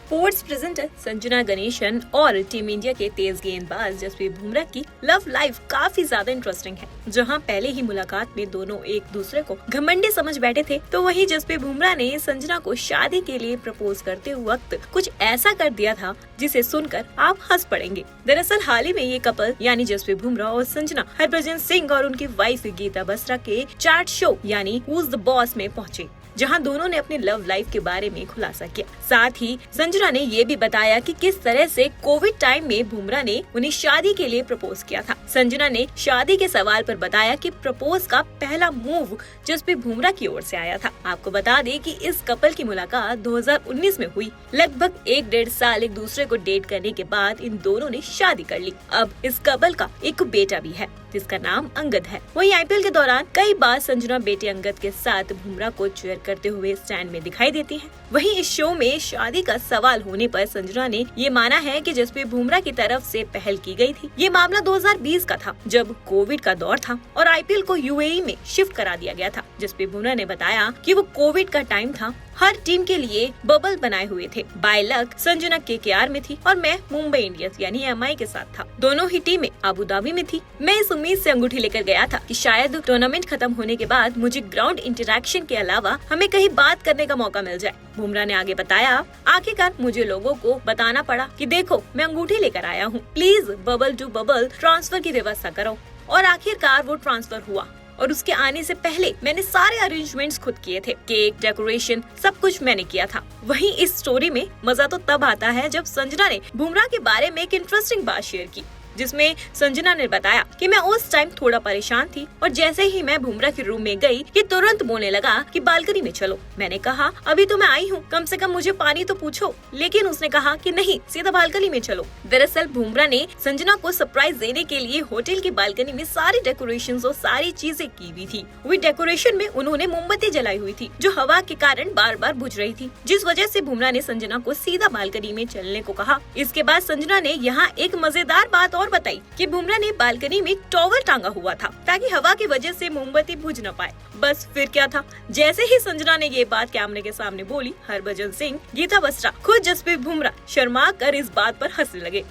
Sports presenter Sanjana Ganesan और team India के तेज गेंदबाज जसप्रीत बुमराह की लव लाइफ काफी ज्यादा इंटरेस्टिंग है। जहां पहले ही मुलाकात में दोनों एक दूसरे को घमंडी समझ बैठे थे, तो वहीं जसप्रीत बुमराह ने संजना को शादी के लिए प्रपोज करते वक्त कुछ ऐसा कर दिया था जिसे सुनकर आप हंस पड़ेंगे। दरअसल हाल ही में ये कपल यानी जसप्रीत बुमराह और संजना हरभजन सिंह और उनकी वाइफ गीता बसरा के चार्ट शो यानी हूज द बॉस में पहुंचे, जहां दोनों ने अपनी लव लाइफ के बारे में खुलासा किया। साथ ही संजना ने ये भी बताया कि किस तरह से कोविड टाइम में बुमराह ने उन्हें शादी के लिए प्रपोज किया था। संजना ने शादी के सवाल पर बताया कि प्रपोज का पहला मूव जसप्रीत बुमराह की ओर से आया था। आपको बता दें कि इस कपल की मुलाकात 2019 में हुई। लगभग 1-1.5 साल एक दूसरे को डेट करने के बाद इन दोनों ने शादी कर ली। अब इस कपल का एक बेटा भी है जिसका नाम अंगद है। वहीं आईपीएल के दौरान कई बार संजना बेटे अंगद के साथ बुमराह को चीयर करते हुए स्टैंड में दिखाई देती हैं। वहीं इस शो में शादी का सवाल होने पर संजना ने ये माना है कि जसप्रीत बुमराह की तरफ से पहल की गई थी। ये मामला 2020 का था, जब कोविड का दौर था और आईपीएल को यूएई में शिफ्ट करा दिया गया था। जसप्रीत बुमराह ने बताया कि वो कोविड का टाइम था, हर टीम के लिए बबल बनाए हुए थे। बाय लक संजना केकेआर में थी और मैं मुंबई इंडियंस यानी एमआई के साथ था। दोनों ही टीमें अबू धाबी में थी। मैं इस उम्मीद से अंगूठी लेकर गया था कि शायद टूर्नामेंट खत्म होने के बाद मुझे ग्राउंड इंटरैक्शन के अलावा हमें कहीं बात करने का मौका मिल जाए। बुमराह ने आगे बताया, आखिरकार मुझे लोगों को बताना पड़ा कि देखो मैं अंगूठी लेकर आया हूँ, please bubble to bubble transfer की व्यवस्था करो। और आखिरकार वो ट्रांसफर हुआ और उसके आने से पहले मैंने सारे अरेंजमेंट्स खुद किए थे। केक, डेकोरेशन, सब कुछ मैंने किया था। वहीं इस स्टोरी में मजा तो तब आता है जब संजना ने बुमराह के बारे में एक इंटरेस्टिंग बात शेयर की, जिसमें संजना ने बताया कि मैं उस टाइम थोड़ा परेशान थी और जैसे ही मैं बुमराह के रूम में गई, ये तुरंत बोलने लगा कि बालकनी में चलो। मैंने कहा अभी तो मैं आई हूँ, कम से कम मुझे पानी तो पूछो, लेकिन उसने कहा कि नहीं, सीधा बालकनी में चलो। दरअसल बुमराह ने संजना को सरप्राइज देने के लिए होटल की बालकनी में सारी डेकोरेशन और सारी चीजें की हुई थी। वही डेकोरेशन में उन्होंने मोमबत्ती जलाई हुई थी जो हवा के कारण बार बार बुझ रही थी, जिस वजह से बुमराह ने संजना को सीधा बालकनी में चलने को कहा। इसके बाद संजना ने यहाँ एक मजेदार बात और बताई कि बुमराह ने बालकनी में टॉवल टांगा हुआ था ताकि हवा की वजह से मोमबत्ती बुझ न पाए। बस फिर क्या था, जैसे ही संजना ने ये बात कैमरे के सामने बोली, हरभजन सिंह, गीता बसरा, खुद जसप्रीत बुमराह शर्मा कर इस बात पर हंसने लगे।